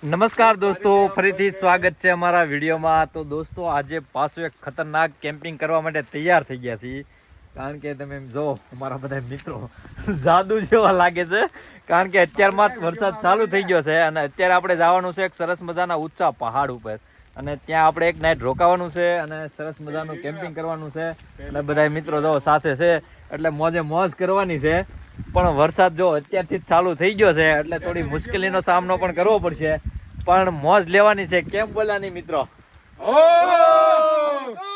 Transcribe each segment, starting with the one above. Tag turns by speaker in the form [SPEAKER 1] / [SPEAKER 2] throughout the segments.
[SPEAKER 1] નમસ્કાર દોસ્તો, ફરીથી સ્વાગત છે અમારા વિડીયોમાં. તો દોસ્તો આજે પાછું એક ખતરનાક કેમ્પિંગ કરવા માટે તૈયાર થઈ ગયા છીએ. કારણ કે તમે જો અમારા બધા મિત્રો જાદુ જેવા લાગે છે. કારણ કે અત્યારમાં જ વરસાદ ચાલુ થઈ ગયો છે અને અત્યારે આપણે જવાનું છે એક સરસ મજાના ઊંચા પહાડ ઉપર. અને ત્યાં આપણે એક નાઇટ રોકાવાનું છે અને સરસ મજાનું કેમ્પિંગ કરવાનું છે. અને બધા મિત્રો જો સાથે છે એટલે મોજે મોજ કરવાની છે. પણ વરસાદ જો અત્યારથી જ ચાલુ થઈ ગયો છે એટલે થોડી મુશ્કેલીનો સામનો પણ કરવો પડશે. પણ મોજ લેવાની છે, કેમ બોલાની મિત્રો?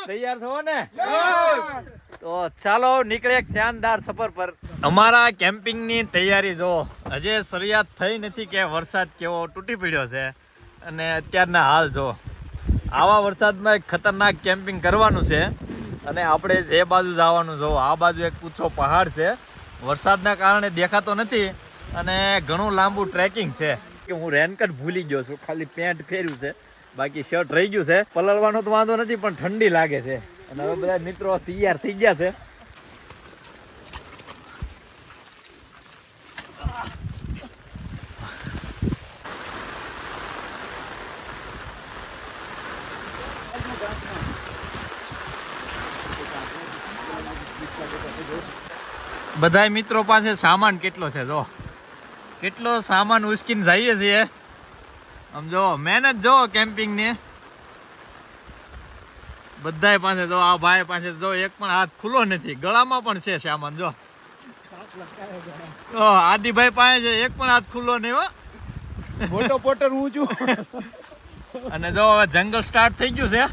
[SPEAKER 1] તૈયાર છો ને? તો ચાલો નીકળે એક શાનદાર સફર પર. અમારા કેમ્પિંગની તૈયારી જો હજે શરૂઆત થઈ નથી કે વરસાદ કેવો તૂટી પડ્યો છે. અને અત્યારના હાલ જો આવા વરસાદમાં એક ખતરનાક કેમ્પિંગ કરવાનું છે. અને આપણે જે બાજુ જવાનું જો આ બાજુ એક ઊંચો પહાડ છે. વરસાદના કારણે દેખાતો નથી અને ઘણું લાંબુ ટ્રેકિંગ છે. કે હું રેનકોટ ભૂલી ગયો છું, ખાલી પેન્ટ પહેર્યું છે, બાકી શર્ટ રહી ગયું છે. પલળવાનો તો વાંધો નથી પણ ઠંડી લાગે છે. અને હવે બધા મિત્રો તૈયાર થઈ ગયા છે. બધા મિત્રો પાસે સામાન કેટલો છે જો, કેટલો સામાન ઉચકીને જઈએ છીએ. આમ જો મહેનત જો કેમ્પિંગની બધાય પાસે જો. આ ભાઈ પાસે જો એક પણ હાથ ખુલ્લો નથી, ગળામાં પણ છે સામાન જો. આદિભાઈ પાસે છે એક પણ હાથ ખુલ્લો નહીં હો.
[SPEAKER 2] મોટો પોટર હું છું.
[SPEAKER 1] અને જો હવે જંગલ સ્ટાર્ટ થઈ ગયું છે.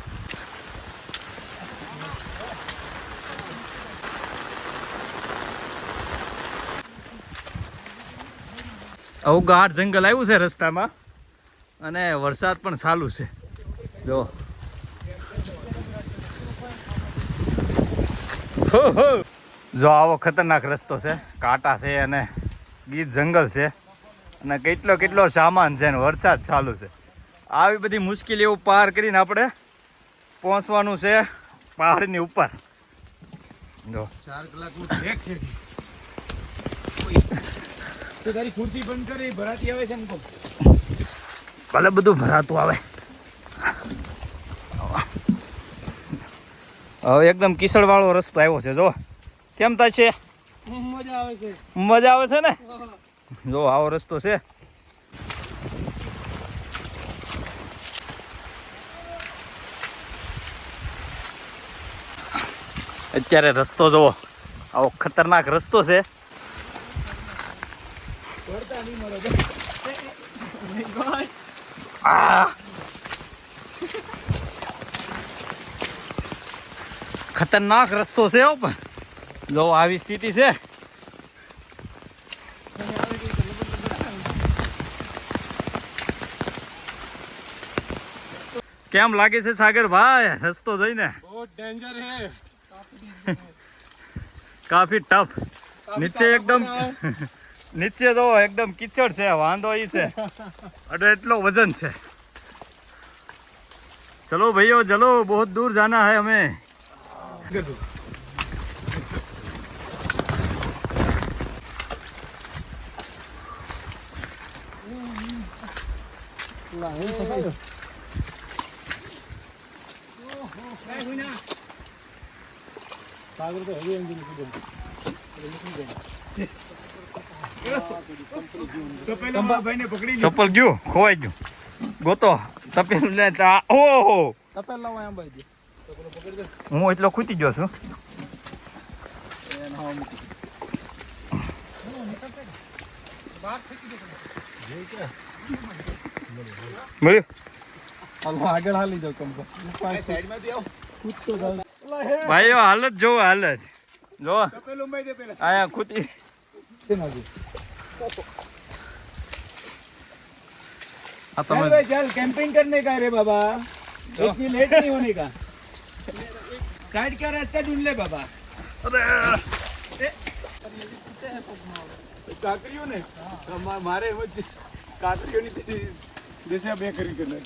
[SPEAKER 1] આવું ગાઢ જંગલ આવ્યું છે રસ્તામાં અને વરસાદ પણ ચાલુ છે જો. જો આવો ખતરનાક રસ્તો છે, કાંટા છે અને ગીચ જંગલ છે અને કેટલો કેટલો સામાન છે ને વરસાદ ચાલુ છે. આવી બધી મુશ્કેલીઓ પાર કરીને આપણે પહોંચવાનું છે પહાડની ઉપર. જો
[SPEAKER 2] 4 કલાકનું ટ્રેક છે. તો તારી ખુરશી બંધ કરી, ભરાતી આવે છે ને.
[SPEAKER 1] ભલે બધું ભરાતું આવે. હવે એકદમ કિસળ વાળો રસ્તો આવ્યો છે જો. કેમ થાય છે?
[SPEAKER 2] મજા આવે છે.
[SPEAKER 1] મજા આવે છે ને? જો આવો રસ્તો છે. અત્યારે રસ્તો જોવો, આવો ખતરનાક રસ્તો છે. ખતરનાક રસ્તો છે પણ જો આવી સ્થિતિ છે. કેમ લાગે છે સાગર ભાઈ રસ્તો જોઈને?
[SPEAKER 2] બહુ ડેન્જર હે.
[SPEAKER 1] કાફી ટફ. નીચે એકદમ નીચે તો એકદમ કીચડ છે, વાંધો ઈ છે એટલે એટલો વજન છે. ચલો ભાઈઓ ચલો, બહુત દૂર જાના है हमें.
[SPEAKER 2] સાગર તો હેવી એન્જિન
[SPEAKER 1] ચપ્પલ ગયું, ખોવાઈ ગયું, ગોતો તપેલું લે. ઓહો
[SPEAKER 2] તપેલ લાવો આમ ભાઈ.
[SPEAKER 1] હું એટલો ખૂટી ગયો છું.
[SPEAKER 2] આગળ હાલી જાવ કંપો. સાઈડમાંથી આવો. કૂદતો જાવ.
[SPEAKER 1] ભાઈઓ હાલત જોવો, હાલત જો.
[SPEAKER 2] તપેલું માઈ દે પેલા.
[SPEAKER 1] આયા ખૂટી.
[SPEAKER 2] चल भाई चल, कैंपिंग करने का रे बाबा, इतनी लेट नहीं होने का. साइड का रास्ता ढूंढ ले बाबा. काकरियों ने मारे मुझे काकरियों ने जैसे अब करी करना.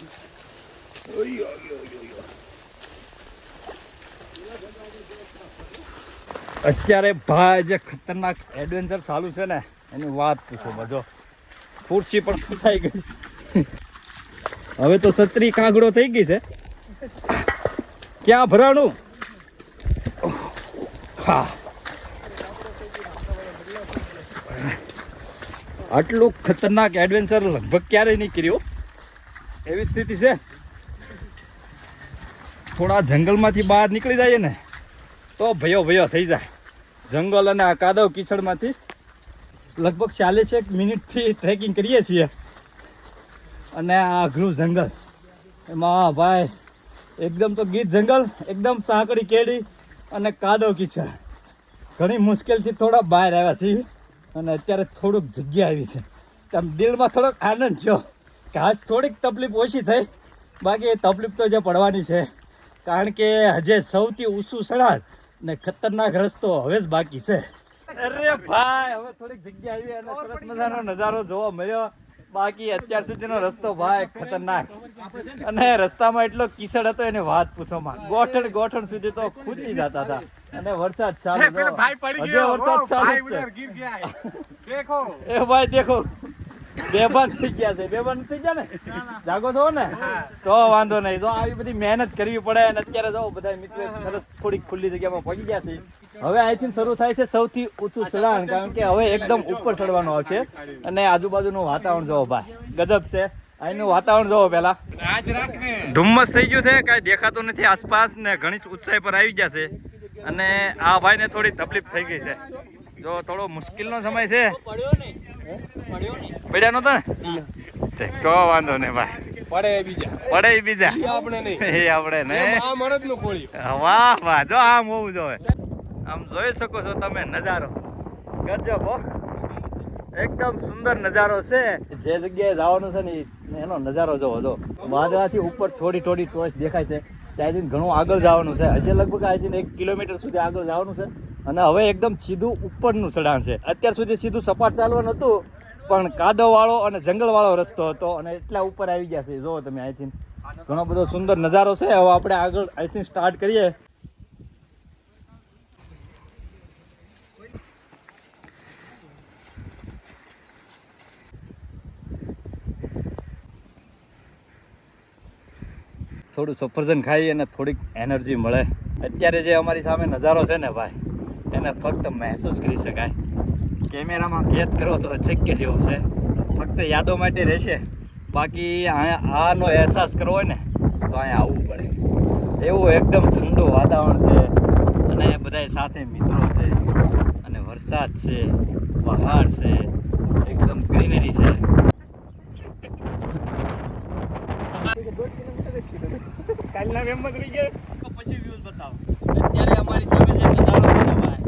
[SPEAKER 1] અત્યારે ભાઈ જે ખતરનાક એડવેન્ચર ચાલુ છે ને એની વાત પૂછો. બધો ખુરશી પણ ફસાઈ ગઈ. હવે તો છત્રી કાગડો થઈ ગઈ છે. ક્યાં ભરાણું? હા, આટલું ખતરનાક એડવેન્ચર લગભગ ક્યારેય નહીં કર્યું એવી સ્થિતિ છે. થોડા જંગલમાંથી બહાર નીકળી જાય ને તો ભયો થઈ જાય. જંગલ અને આ કાદવ કીચડમાંથી લગભગ 40 મિનિટથી ટ્રેકિંગ કરીએ છીએ. અને આ અઘરું જંગલ, એમાં ભાઈ એકદમ તો ગીચ જંગલ, એકદમ સાંકડી કેડી અને કાદવ કીચડ. ઘણી મુશ્કેલથી થોડા બહાર આવ્યા છીએ અને અત્યારે થોડુંક જગ્યા આવી છે. આમ દિલમાં થોડોક આનંદ થયો કે આજ થોડીક તકલીફ ઓછી થઈ. બાકી એ તકલીફ તો જે પડવાની છે, કારણ કે હજે સૌથી ઊંચું સડાણ ને ખતરનાક રસ્તો હવે જ બાકી છે. અરે ભાઈ, હવે થોડીક જગ્યા આવી અને સરસ મજાનો નજારો જોવા મળ્યો. બાકી અત્યાર સુધીનો રસ્તો ભાઈ ખતરનાક, અને રસ્તામાં એટલો કિસડ હતો એને વાત પૂછોમાં. ગોઠણ સુધી તો ખૂંચી જતા હતા. અને વરસાદ ચાલુ, વરસાદ ચાલુ એ ભાઈ દેખો બેભાન થઈ ગયા છે. બેભાન થઈ ગયા ને, જાગો છો ને તો વાંધો નહીં. તો આવી બધી મહેનત કરવી પડે. અને અત્યારે જો બધા મિત્રો સરસ થોડીક ખુલ્લી જગ્યામાં પહોંચી ગયા છે. હવે અહીંથી શરૂ થાય છે સૌથી ઊંચું ચઢાણ, કારણ કે હવે એકદમ ઉપર ચડવાનું આવશે. અને આજુબાજુનું વાતાવરણ જોવો ભાઈ, ગજબ છે. અહીંનું વાતાવરણ જોવો. પેલા ધુમ્મસ થઈ ગયું છે, કાંઈ દેખાતું નથી આસપાસ, ને ઘણી ઊંચાઈ પર આવી ગયા છે. અને આ ભાઈને થોડી તકલીફ થઈ ગઈ છે. જો થોડો મુશ્કેલનો સમય છે. પડ્યા નતો ને તો વાંધો નહીં ભાઈ, પડે બીજા આપણે નહીં. વાહ વાહ, જો આમ હોવું જોઈએ. આમ જોઈ શકો છો તમે નજારો, ગજબ હો, એકદમ સુંદર નજારો છે. જે જગ્યાએ જવાનું છે ને એનો નજારો જોવો. જો વાદળાથી ઉપર થોડી ટોચ દેખાય છે. ત્યાંથી ઘણું આગળ જવાનું છે. હજી લગભગ અહીંથી 1 કિલોમીટર સુધી આગળ જવાનું છે. અને હવે એકદમ સીધું ઉપરનું ચઢાણ છે. અત્યાર સુધી સીધું સપાટ ચાલવાનું હતું, પણ કાદવવાળો અને જંગલવાળો રસ્તો હતો અને એટલા ઉપર આવી ગયા છે. જો તમે અહીંથી ઘણો બધો સુંદર નજારો છે. હવે આપણે આગળ અહીંથી સ્ટાર્ટ કરીએ. થોડું સફરજન ખાઈ અને થોડીક એનર્જી મળે. અત્યારે જે અમારી સામે નજારો છે ને ભાઈ, એને ફક્ત મહેસૂસ કરી શકાય. કેમેરામાં કેદ કરો તો અશક્ય જેવું છે. ફક્ત યાદો માટે રહેશે. બાકી આનો અહેસાસ કરવો હોય ને તો અહીંયા આવવું પડે. એવું એકદમ ઠંડુ વાતાવરણ છે. અને બધાય સાથે મિત્રો છે. અને વરસાદ છે, પહાડ છે, એકદમ ગ્રીનરી છે. કાલના વેમમાં રહી ગયા તો પછી વ્યૂઝ બતાવો. અત્યારે અમારી સામે જે નજારો છે ને ભાઈ,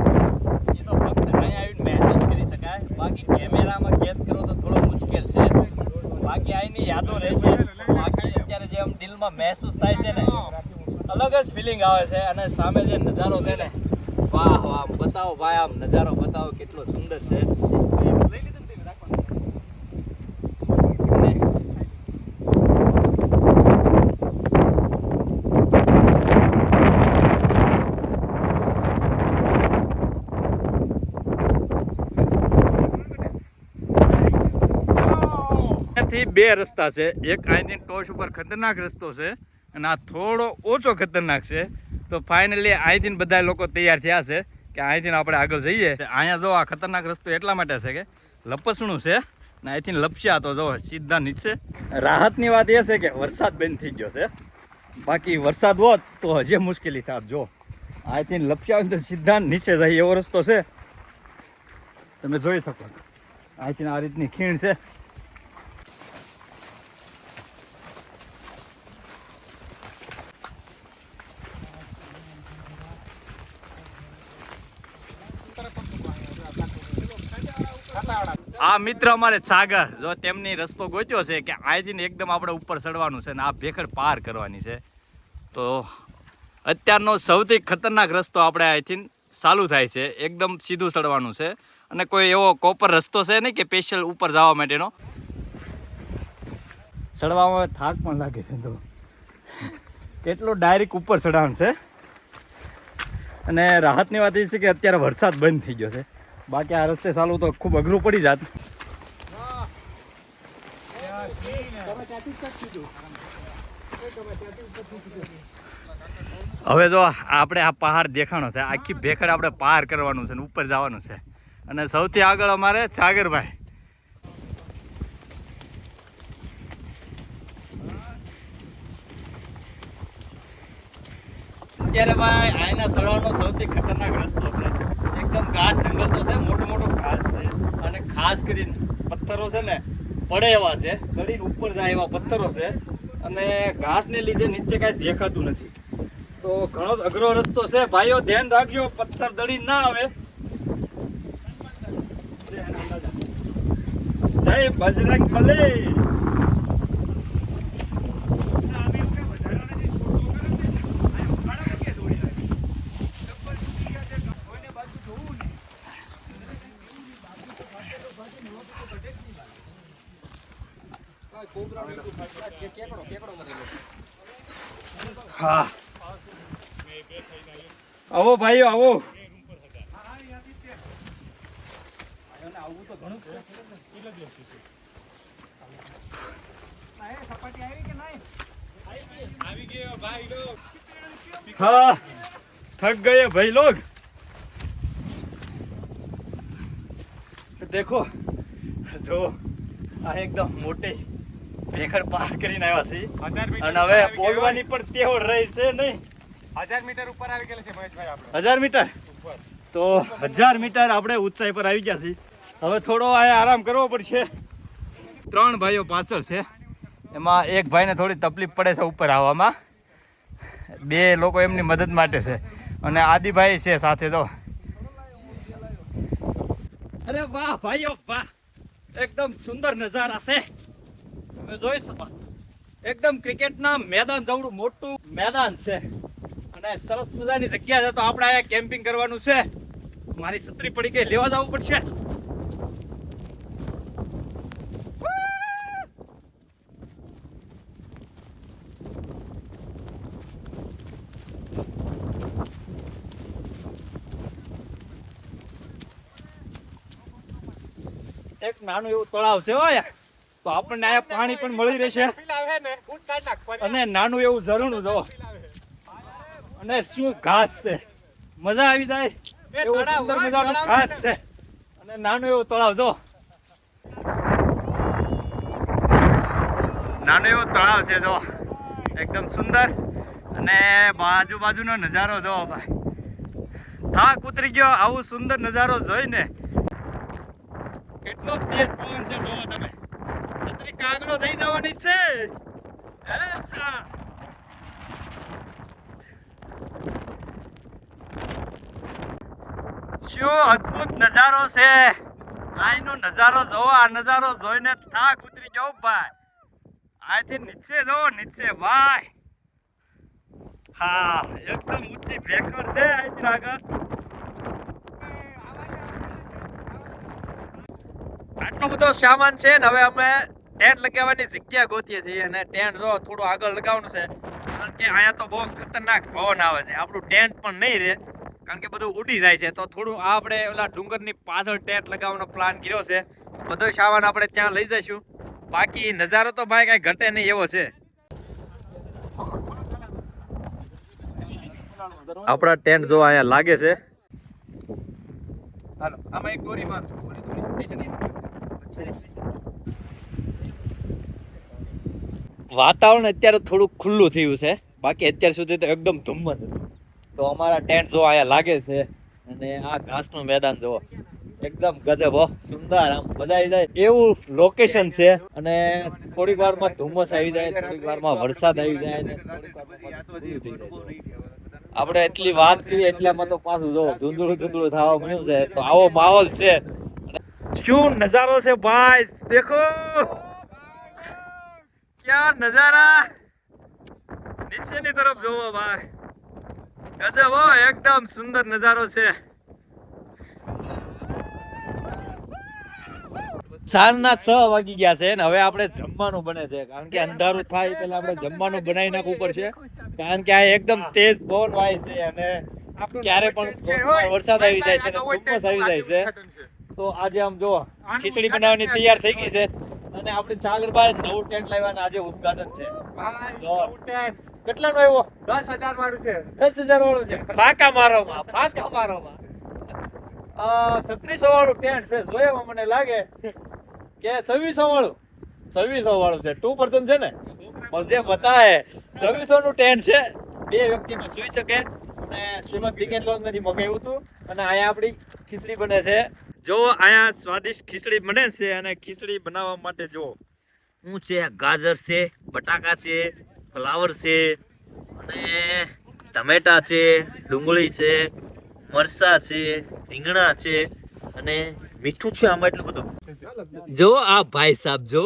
[SPEAKER 1] એ તો ફક્ત અહીં આવીને મહેસૂસ કરી શકાય. બાકી કેમેરામાં કેદ કરો તો થોડો મુશ્કેલ છે. બાકી અહીંની યાદો રહેશે. બાકી અત્યારે જે આમ દિલમાં મહેસૂસ થાય છે ને, અલગ જ ફિલિંગ આવે છે. અને સામે જે નજારો છે ને, વાહ વાહ, બતાવો ભાઈ, આમ નજારો બતાવો કેટલો સુંદર છે. બે રસ્તા છે. એક અહીંથી ટોચ ઉપર ખતરનાક રસ્તો છે અને આ થોડો ઓછો ખતરનાક છે. તો ફાઇનલી અહીંથી બધા લોકો તૈયાર થયા છે કે અહીંથી આપણે આગળ જઈએ. અહીંયા જો આ ખતરનાક રસ્તો એટલા માટે છે કે લપસણું છે ને અહીંથી લપસ્યા તો જો સીધા નીચે. રાહતની વાત એ છે કે વરસાદ બંધ થઈ ગયો છે. બાકી વરસાદ હોત તો હજી મુશ્કેલી થાત. જો અહીંથી લપસ્યા હોય તો સીધા નીચે જાય એવો રસ્તો છે. તમે જોઈ શકો છો અહીંથી આ રીતની ખીણ છે. આ મિત્ર અમારે સાગર, જો તેમની રસ્તો ગોત્યો છે કે અહીંથી એકદમ આપણે ઉપર ચડવાનું છે ને આ ભેખડ પાર કરવાની છે. તો અત્યારનો સૌથી ખતરનાક રસ્તો આપણે અહીંથી ચાલુ થાય છે. એકદમ સીધું ચડવાનું છે અને કોઈ એવો કોપર રસ્તો છે નહીં કે સ્પેશિયલ ઉપર જવા માટેનો. ચડવામાં થાક પણ લાગે છે. તો કેટલો ડાયરેક્ટ ઉપર ચડાણ છે. અને રાહતની વાત એ છે કે અત્યારે વરસાદ બંધ થઈ ગયો છે. બાકી આ રસ્તે ચાલુ તો ખૂબ અઘરું પડી જાત. હવે જો આપણે આ પહાડ દેખાણો છે, આખી ભેખડ આપણે પાર કરવાનું છે ને ઉપર જવાનું છે. અને સૌથી આગળ અમારે સાગરભાઈ. અત્યારે ભાઈ આયના સળવાનો સૌથી ખતરનાક રસ્તો છે. એકદમ ઘાટ જંગલ તો છે, મોટું મોટું ઘાસ છે અને ખાસ કરીને પથ્થરો છે ને પડે એવા છે, ગળીને ઉપર જાય એવા પથ્થરો છે અને ઘાસને લીધે નીચે કાંઈ દેખાતું નથી. તો ઘણો જ અઘરો રસ્તો છે ભાઈઓ, ધ્યાન રાખજો પથ્થર દળી ના આવે. જય બજરંગ બલી. હા આવો ભાઈઓ આવો. હા થક ગયે ભાઈ લોગ. દેખો જો આ એકદમ મોટી ભેખડ પાર કરીને આવ્યા છીએ અને હવે પોલવાની પણ તેવડ રહી છે નહીં.
[SPEAKER 3] 1000 મીટર ઉપર આવી ગયેલા છે મહેશભાઈ આપણે.
[SPEAKER 1] 1000 મીટર તો 1000 મીટર આપણે ઊંચાઈ પર આવી ગયા છીએ. હવે થોડો અહીંયા આરામ કરવો પડશે. 3 ભાઈઓ પાછળ છે, એમાં એક ભાઈને થોડી તકલીફ પડે છે ઉપર આવવામાં. 2 લોકો એમની મદદ માટે છે અને આદિભાઈ છે સાથે. તો અરે વાહ ભાઈઓ વાહ, એકદમ સુંદર નજારા છે. તમે જોઈ શકો એકદમ ક્રિકેટના મેદાન જેવડું મોટું મેદાન છે અને સરસ મજાની જગ્યા છે. તો આપણે અહીંયા કેમ્પિંગ કરવાનું છે. મારી છત્રી પડી ગઈ, લેવા જવું પડશે. એક નાનું એવું તળાવ છે હોય, તો આપણને અહીંયા પાણી પણ મળી રહેશે અને નાનું એવું ઝરણું જો અને શું ઘાસ છે, મજા આવી જાય એવું સુંદર મજાનું ઘાસ છે અને નાનું એવું તળાવ જો. નાનું એવું તળાવ છે જો, એકદમ સુંદર અને બાજુનો નજારો જો ભાઈ. થાક ઉતરી ગયો આવું સુંદર નજારો જોઈને. કેટલો તેજ પવન છે જોવો તમે, છત્રી કાગડો થઈ જવાની છે. શું અદ્ભુત નજારો છે. અહીંનો નજારો જોવો, આ નજારો જોઈને થાક ઉતરી ગયો ભાઈ. અહીંથી નીચે જોવો, નીચે ભાઈ. હા એકદમ ઊંચી ભેખડ છે અહીંથી આગળ. આટલો બધો સામાન છે ને હવે અમે ટેન્ટ લગાવવાની જગ્યા ગોતીએ છીએ અને ટેન્ટ જો થોડું આગળ લગાવવાનું છે કારણ કે અહીંયા તો બહુ ખતરનાક પવન આવે છે. આપણું ટેન્ટ પણ નહીં રહે કારણ કે બધું ઉડી જાય છે. તો થોડું આપણે ઓલા ડુંગરની પાછળ ટેન્ટ લગાવવાનો પ્લાન કર્યો છે. બધો સામાન આપણે ત્યાં લઈ જઈશું. બાકી નજારો તો ભાઈ કાંઈ ઘટે નહીં એવો છે. આપણા ટેન્ટ જો અહીંયા લાગે છે. હાલો આમાં એક દોરી મારજો. વાતાવરણ અત્યારે થોડું ખુલ્લું થયું છે, બાકી અત્યાર સુધી તો એકદમ ધુમ્મસ હતું. તો અમારા ટેન્ટ જો અહીંયા લાગે છે અને આ ઘાસનું મેદાન જો એકદમ ગજબ હો, સુંદર આમ મજા આવી જાય એવું લોકેશન છે. અને થોડીક વારમાં ધુમ્મસ આવી જાય, થોડીક વારમાં વરસાદ આવી જાય ને થોડીક વારમાં આપણે એટલી વાત કરીએ એટલામાં તો પાછું જો ધૂંધળું થવા મળ્યું છે. તો આવો માહોલ છે. શું નજારો છે ભાઈ, દેખો ક્યાં નજારા. નીચેની તરફ જોવો ભાઈ, ગજબ હો, એકદમ સુંદર નજારો છે. સાંજના 6 વાગી ગયા છે ને હવે આપણે જમવાનું બને છે કારણ કે અંધારું થાય પહેલા આપણે જમવાનું બનાવી નાખવું પડશે કારણ કે આ એકદમ તેજ પવન વાય છે અને ક્યારે પણ વરસાદ આવી જાય છે અને ધુમ્મસ આવી જાય છે. તો આજે આમ જો ખીચડી બનાવવાની તૈયાર થઈ ગઈ છે અને આપણે ચાગર બાર નવું ટેન્ટ લાવ્યા અને આજે ઉદ્ઘાટન છે. કેટલાનો આવ્યો?
[SPEAKER 3] 10,000 વાળું છે.
[SPEAKER 1] 10,000 વાળું છે. ફાકા મારોમાં 3600 વાળું ટેન્ટ છે. જોયામાં મને લાગે કે 2600 વાળું છે. 2% છે ને મુझे पता है 2600 નું ટેન્ટ છે. 2 વ્યક્તિમાં સુઈ શકે. અને સુરત ડિકેથલોન માંથી મગાવ્યું હતું. અને અહીંયા આપણી ખીચડી બને છે. જો અહીંયા સ્વાદિષ્ટ ખીચડી બને છે. અને ખીચડી બનાવવા માટે જો શું છે, ગાજર છે, બટાકા છે, ફ્લાવર છે, અને ટમેટા છે, ડુંગળી છે, મરચાં છે, રીંગણા છે, અને મીઠું છે આમાં એટલું બધું. જો આ ભાઈ સાહેબ જો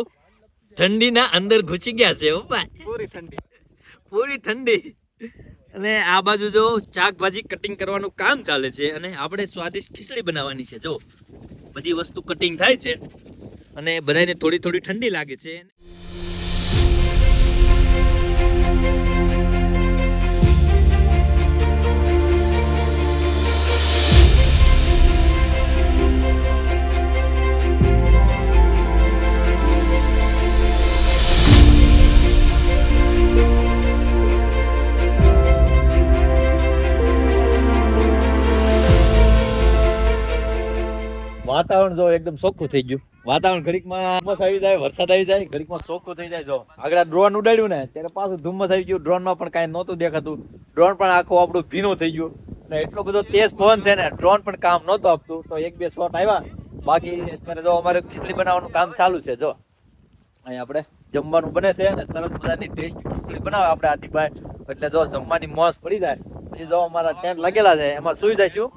[SPEAKER 1] ઠંડીના અંદર ઘૂસી ગયા છે. પૂરી ઠંડી. અને આ બાજુ જો શાકભાજી કટિંગ કરવાનું કામ ચાલે છે. અને આપણે સ્વાદિષ્ટ ખીચડી બનાવવાની છે. જો બધી વસ્તુ કટિંગ થાય છે અને બધાને થોડી થોડી ઠંડી લાગે છે. વાતાવરણ જો એકદમ ચોખ્ખું થઈ ગયું. વાતાવરણ ઘડીકમાં ધુમ્મસ આવી જાય, વરસાદ આવી જાય, ઘડીકમાં ચોખ્ખું થઈ જાય. જો આગળ ડ્રોન ઉડાડ્યું ને ત્યારે પાછું ધુમ્મસ આવી ગયું. ડ્રોનમાં પણ કાંઈ નહોતું દેખાતું. ડ્રોન પણ આખું આપણું ભીનું થઈ ગયું. ને એટલો બધો તેજ પવન છે ને ડ્રોન પણ કામ નહોતું આપતું. તો 1-2 શોટ આવ્યા. બાકી અત્યારે જો અમારે ખીચડી બનાવવાનું કામ ચાલુ છે. જો અહીંયા આપણે જમવાનું બને છે અને સરસ મજાની ટેસ્ટ ખીચડી બનાવે આપણે આદિભાઈ. એટલે જો જમવાની મોજ પડી જાય. પછી જો અમારા ટેન્ટ લાગેલા છે એમાં સુઈ જઈશું.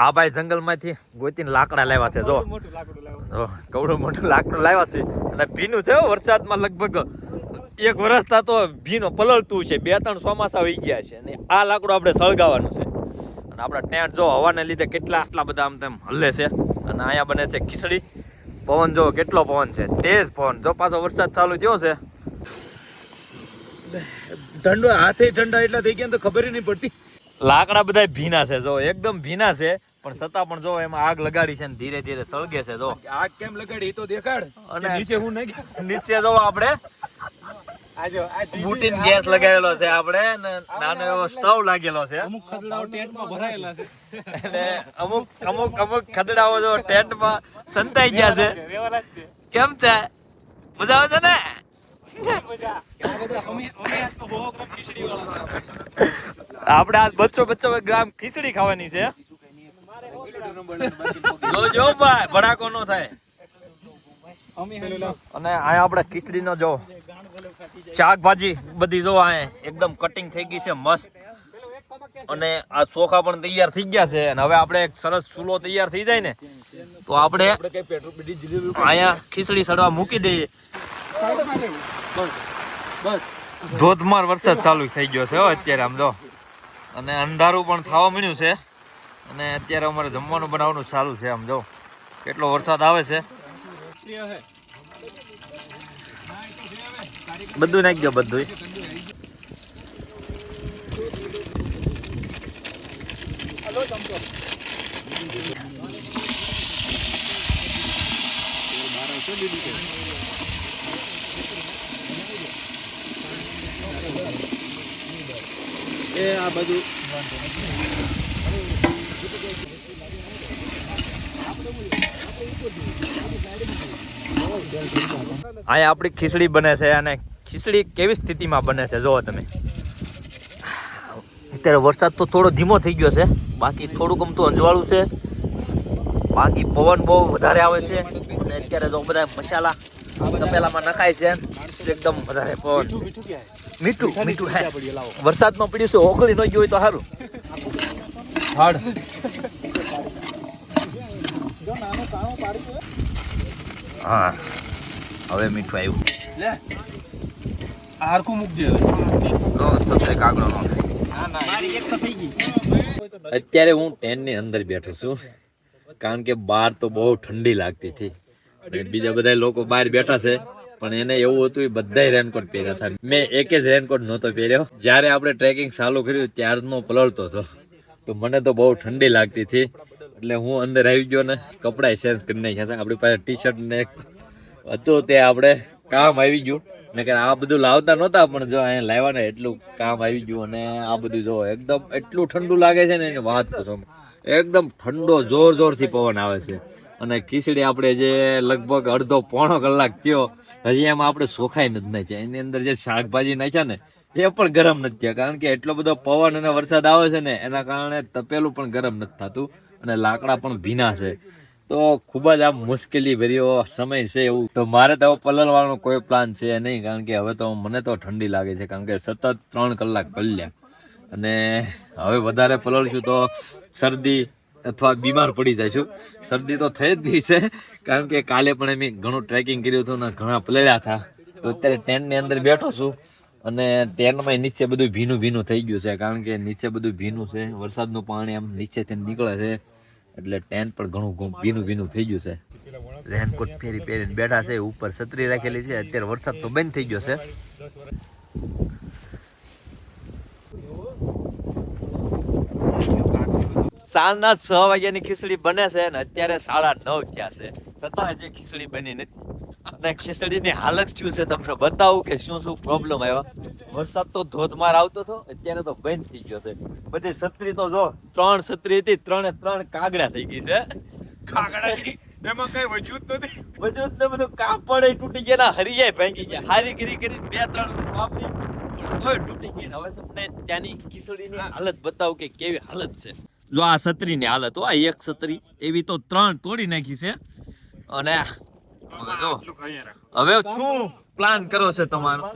[SPEAKER 1] આ ભાઈ જંગલમાંથી ગોતીને લાકડા લાવ્યા છે. જો કવડું મોટું લાકડું લાવ્યા છે. અને ભીનું છે વરસાદમાં લગભગ 1 વર્ષ તો ભીનો પલળતું છે. 2-3 ચોમાસા વહી ગયા છે. અને આ લાકડું આપણે સળગાવવાનું છે. અને આપણા ટેન્ટ જો હવાને લીધે આટલા બધા આમ તેમ હલે છે. અને અહીંયા બને છે ખીચડી. પવન જો કેટલો પવન છે, તેજ પવન. જો પાછો વરસાદ ચાલુ થયો છે.
[SPEAKER 2] ઠંડો હાથે ઠંડા એટલા થઈ ગયા તો ખબર નહીં પડતી.
[SPEAKER 1] લાકડા બધા ભીના છે. જો એકદમ ભીના છે. પણ છતાં પણ જો એમાં આગ લગાડી છે ને ધીરે ધીરે સળગે છે. જો
[SPEAKER 2] આગ કેમ લગાડી એ તો દેખાડ.
[SPEAKER 1] અને
[SPEAKER 2] નીચે હું નહીં
[SPEAKER 1] નીચે જો આપણે બુટીન ગેસ લગાવેલો છે. આપણે ને નાનો એવો સ્ટવ લાગેલો છે.
[SPEAKER 3] અમુક ખદડાઓ ટેન્ટમાં ભરાયેલા છે.
[SPEAKER 1] અને અમુક ખદડાઓ જો ટેન્ટમાં સંતાઈ ગયા છે. કેમ છે? મજા આવે છે ને? આપણે આ 200 ગ્રામ ખીચડી ખાવાની છે. જો ભાઈ ભડાકો નો થાય. અને અહીંયા આપણે ખીચડીનો જો શાકભાજી બધી જો અહીંયા એકદમ કટિંગ થઈ ગઈ છે મસ્ત. અને આ ચોખા પણ તૈયાર થઈ ગયા છે. અને હવે આપણે એક સરસ ચૂલો તૈયાર થઈ જાય ને તો આપણે અહીંયા ખીચડી સડવા મૂકી દઈએ. ધોધમાર વરસાદ ચાલુ થઈ ગયો છે અત્યારે આમ જો. અને અંધારું પણ થવા મળ્યું છે. અને અત્યારે અમારે જમવાનું બનાવવાનું ચાલુ છે. આમ જો કેટલો વરસાદ આવે છે. બધું નાખી દો બધું.
[SPEAKER 3] આ બધું
[SPEAKER 1] અહીંયા આપણી ખીચડી બને છે. અને ખીચડી કેવી સ્થિતિમાં બને છે જોવો તમે. અત્યારે વરસાદ તો થોડો ધીમો થઈ ગયો છે. બાકી થોડુંક અમતું અંજવાળું છે. બાકી પવન બહુ વધારે આવે છે. અને અત્યારે જો બધા મસાલા તપેલામાં નખાય છે. એકદમ વધારે પવન છે. મીઠું વરસાદમાં પડ્યું છે. ઓગળી ન ગયું હોય તો સારું. હા હવે મીઠું આવ્યું.
[SPEAKER 2] આરખું મૂકજે.
[SPEAKER 1] કાગડો નો અત્યારે હું ટેન્ટની અંદર બેઠો છું. કારણ કે બહાર તો બહુ ઠંડી લાગતી હતી. બીજા બધા લોકો બહાર બેઠા છે. પણ એને એવું હતું એ બધા રેનકોટ પહેર્યા હતા. મેં એક જ રેનકોટ નહોતો પહેર્યો. જ્યારે આપણે ટ્રેકિંગ ચાલુ કર્યું ત્યારનો પલળતો હતો. તો મને તો બહુ ઠંડી લાગતી હતી. એટલે હું અંદર આવી ગયો ને કપડાં ચેન્જ કરી નાખ્યા હતા. આપણી પાસે ટી શર્ટ ને હતું તે આપણે કામ આવી ગયું ને કે આ બધું લાવતા નહોતા પણ જો અહીંયા લાવ્યા ને એટલું કામ આવી ગયું. અને આ બધું જો એકદમ એટલું ઠંડુ લાગે છે ને એની વાત પૂછો. એકદમ ઠંડો જોરથી પવન આવે છે. અને ખીચડી આપણે જે લગભગ અડધો પોણો કલાક થયો હજી એમાં આપણે સોખાઈ નથી નાખ્યા. એની અંદર જે શાકભાજી નાખ્યા ને એ પણ ગરમ નથી થયા, કારણ કે એટલો બધો પવન અને વરસાદ આવે છે ને એના કારણે તપેલું પણ ગરમ નથી થતું અને લાકડા પણ ભીના છે. તો ખૂબ જ આમ મુશ્કેલી ભર્યો સમય છે એવું. તો મારે તો પલળવાનો કોઈ પ્લાન છે નહીં, કારણ કે હવે તો મને તો ઠંડી લાગે છે, કારણ કે સતત 3 કલાક પલળ્યા અને હવે વધારે પલળશું તો શરદી અથવા બીમાર પડી જઈશું. શરદી તો થઈ જ ગઈ છે, કારણ કે કાલે પણ અમે ઘણું ટ્રેકિંગ કર્યું હતું ને ઘણા પલળ્યા હતા. તો અત્યારે ટેન્ટની અંદર બેઠો છું અને ટેન્ટમાં નીચે બધું ભીનું થઈ ગયું છે, કારણ કે નીચે બધું ભીનું છે. વરસાદનું પાણી આમ નીચેથી નીકળે છે એટલે ટેન્ટ પણ ઘણું ભીનું થઈ ગયું છે. રેનકોટ પહેરીને બેઠા છે, ઉપર છત્રી રાખેલી છે. અત્યારે વરસાદ તો બંધ થઈ ગયો છે. સાંજના 6 વાગ્યાની ખીચડી બને છે અને અત્યારે 9:30 થયા છે, છતાં હજી ખીચડી બની નથી. અને ખીચડીની હાલત શું છે તમને બતાવું કે શું પ્રોબ્લેમ આવ્યા. વરસાદ તો ધોધમાર આવતો હતો, અત્યારે તો બંધ થઈ ગયો છે. બધી છત્રી તો જો 3 છત્રી હતી, 3 કાગડા થઈ ગઈ છે. કાગડા એમાં કઈ વજૂદ નથી, બધું કાપડ તૂટી ગયા, હરિયાય ભાંગી ગયા. હારી કરી 2-3 વાપરી તોય તૂટી ગઈ. હવે તમને ત્યાંની ખીચડીની હાલત બતાવું કે કેવી હાલત છે. જો આ છત્રીની હાલત, આ એક છત્રી એવી તો 3 તોડી નાખી છે. અને હવે શું પ્લાન કરો છો તમારો?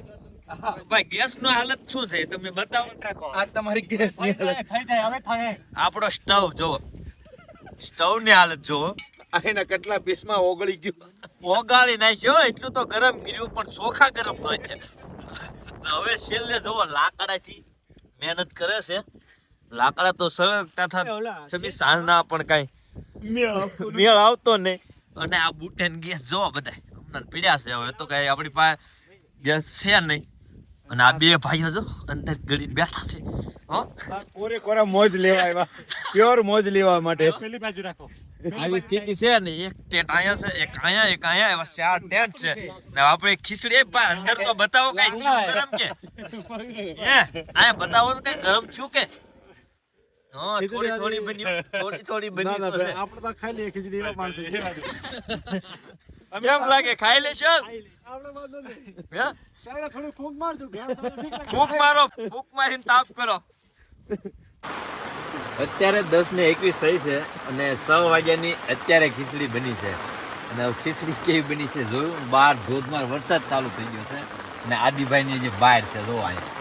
[SPEAKER 1] ભાઈ ગેસ નો હાલત શું છે તમે બતાવો. આ તમારી ગેસ ની હાલત. આપણો સ્ટવ જો, સ્ટવ ની હાલત જો,
[SPEAKER 2] એના કેટલા પીસમાં ઓગળી ગયું.
[SPEAKER 1] ઓગાળી નાખ્યો એટલું તો ગરમ કર્યું પણ ચોખા ગરમ ન થયા. હવે છેલ્લે જોવો લાકડાથી મહેનત કરે છે. લાકડા તો સળગતા થા છબી સાંજના પણ કઈ મેળ આવતો નહીં. અને આ બુટેન ગેસ જોવો બધા હમણાં પીડ્યા છે. હવે તો કઈ આપણી પાસે ગેસ છે નહીં. અને આ 2 ભાઈઓ જો અંદર ગળીને બેઠા છે.
[SPEAKER 2] કોરા મોજ લેવા આવ્યા, પ્યોર મોજ લેવા માટે.
[SPEAKER 3] પેલી બાજુ રાખો.
[SPEAKER 1] આવી સ્થિતિ છે ને, એક ટેન્ટ અહીંયા છે, એક અહીંયા, એવા 4 ટેન્ટ છે. ને આપણે ખીચડી ભાઈ અંદર તો બતાવો કઈ ગરમ કે આયા બતાવો તો કઈ ગરમ થયું કે થોડી બની આપણે તો ખાઈ લઈએ ખીચડી. કેમ લાગે ખાઈ લેશો?
[SPEAKER 3] થોડી ફૂંક મારજો,
[SPEAKER 1] ફૂંક મારો, ફૂંક મારીને તાપ કરો. અત્યારે 10:21 થઈ છે અને 6 વાગ્યાની અત્યારે ખીચડી બની છે. અને ખીચડી કેવી બની છે જોયું. બહાર ધોધમાર વરસાદ ચાલુ થઈ ગયો છે અને આદિભાઈની જે બહાર છે જો અહીંયા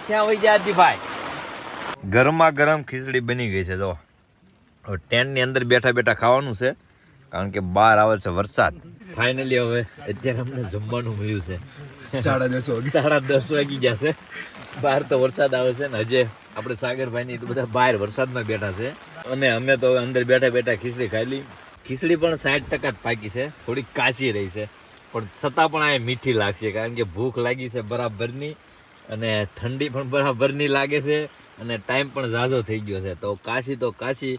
[SPEAKER 1] ક્યાં વહી ગયા આદિભાઈ? ગરમા ગરમ ખીચડી બની ગઈ છે. જો ટેન્ટની અંદર બેઠા ખાવાનું છે, કારણ કે બહાર આવે છે વરસાદ. ફાઇનલી હવે અત્યારે અમને જમવાનું મળ્યું છે. 10:30 વાગી ગયા છે. બહાર તો વરસાદ આવે છે ને હજે આપણે સાગરભાઈ તો બધા બહાર વરસાદમાં બેઠા છે. અને અમે તો અંદર બેઠા ખીચડી ખાઈ લી. ખીચડી પણ 60% જ પાકી છે, થોડીક કાચી રહી છે, પણ છતાં પણ આ મીઠી લાગશે, કારણ કે ભૂખ લાગી છે બરાબરની અને ઠંડી પણ બરાબરની લાગે છે અને ટાઈમ પણ ઝાઝો થઈ ગયો છે. તો કાચી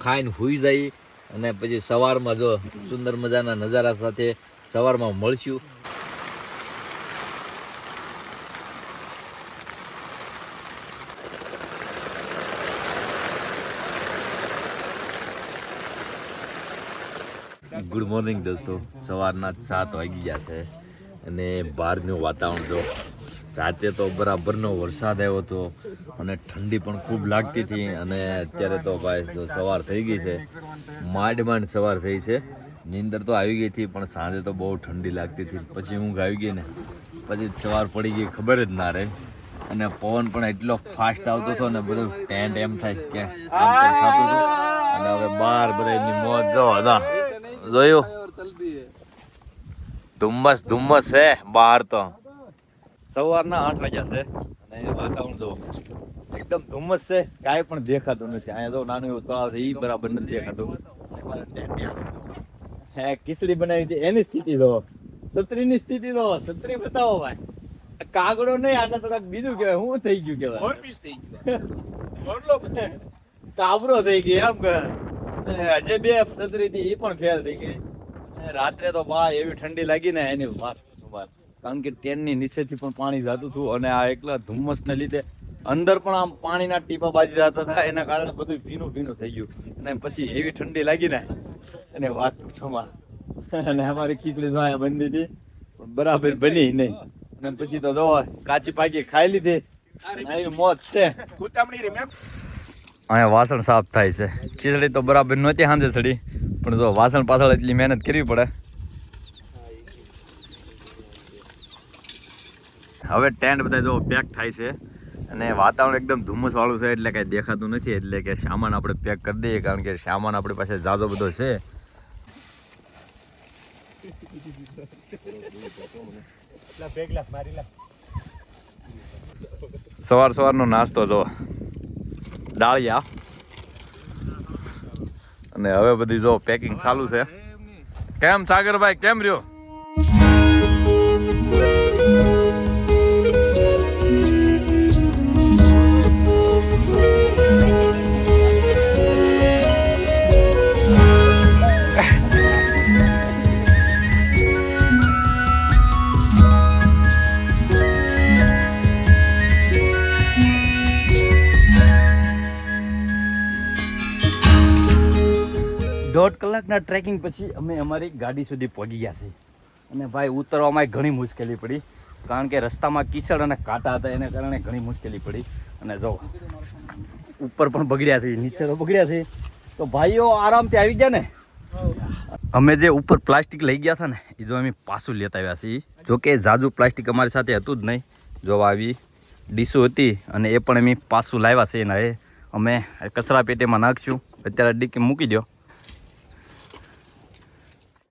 [SPEAKER 1] ખાઈને હુઈ જાય અને પછી સવારમાં જો સુંદર મજાના નજારા સાથે સવારમાં મળશું. ગુડ મોર્નિંગ દોસ્તો. સવારના 7 વાગી ગયા છે અને બહારનું વાતાવરણ જો. રાતે તો બરાબરનો વરસાદ આવ્યો હતો અને ઠંડી પણ ખૂબ લાગતી હતી. અને અત્યારે તો ભાઈ તો સવાર થઈ ગઈ છે, માંડ સવાર થઈ છે. નીંદર તો આવી ગઈ હતી પણ સાંજે તો બહુ ઠંડી લાગતી હતી. પછી ઊંઘ આવી ગઈ ને પછી સવાર પડી ગઈ ખબર જ ના રહે. અને પવન પણ એટલો ફાસ્ટ આવતો હતો ને બધું ટેન્ટ એમ થાય કે થતું હતું. અને હવે બહાર બધા એની મોજ જો હતા જોયું. ધુમ્મસ છે બહાર તો. સવારના 8 વાગ્યા છે અને વાતાવરણ જો એકદમ ધુમ્મસ છે, કાંઈ પણ દેખાતું નથી. અહીંયા તો નાનું એવું તળાવ છે, એ બરાબર નથી દેખાતું. હે ખીચડી બનાવી હતી એની સ્થિતિ જો, છત્રીની સ્થિતિ જો. છત્રી બતાવો ભાઈ. કાગડો નહીં, આને તો કાંઈક બીજું કહેવાય. શું થઈ ગયું કહેવાય? કાબરો થઈ ગઈ એમ કે. હજે 2 છત્રી હતી એ પણ ફેલ થઈ ગઈ. રાત્રે તો બા એવી ઠંડી લાગી ને એની વાત પૂછો વાત. કારણ કે ટ્રેનની નીચેથી પણ પાણી જતું હતું અને આ એકલા ધુમ્મસને લીધે અંદર પણ આમ પાણીના ટીપા બાજી જતા હતા, એના કારણે બધું ભીનું ભીનું થઈ ગયું. અને પછી એવી ઠંડી લાગી ને એને વાત પૂછો માં. અને અમારી ખીચડી જો અહીંયા બની હતી પણ બરાબર બની નહીં. અને પછી તો જો કાચી પાકી ખાઈ લીધી. આવી મોજ છે. અહીંયા વાસણ સાફ થાય છે. ખીચડી તો બરાબર નહોતી સાંજે સડી, પણ જો વાસણ પાછળ એટલી મહેનત કરવી પડે. હવે ટેન્ટ બધા જો પેક થાય છે અને વાતાવરણ એકદમ ધુમ્મસ વાળું છે એટલે કઈ દેખાતું નથી. એટલે કે સામાન આપણે પેક કરી દઈએ, કારણ કે સામાન આપણી પાસે જાજો બધો છે. સવારનો નાસ્તો જો ડાળિયા, અને હવે બધી જો પેકિંગ ચાલુ છે. કેમ સાગરભાઈ, કેમ રહ્યો? દોઢ કલાકના ટ્રેકિંગ પછી અમે અમારી ગાડી સુધી પહોંચી ગયા છીએ. અને ભાઈ ઉતરવામાં ઘણી મુશ્કેલી પડી, કારણ કે રસ્તામાં કીચડ અને કાંટા હતા, એને કારણે ઘણી મુશ્કેલી પડી. અને જો ઉપર પણ બગડ્યા છે, નીચે તો બગડ્યા છે. તો ભાઈઓ આરામથી આવી ગયા ને. અમે જે ઉપર પ્લાસ્ટિક લઈ ગયા હતા ને એ જો અમે પાછું લેતા આવ્યા છીએ. જો કે જાજુ પ્લાસ્ટિક અમારી સાથે હતું જ નહીં. જો આવી ડીશો હતી અને એ પણ અમે પાછું લાવ્યા છે. એના અમે કચરા પેટીમાં નાખશું. અત્યારે ડીકી મૂકી દો.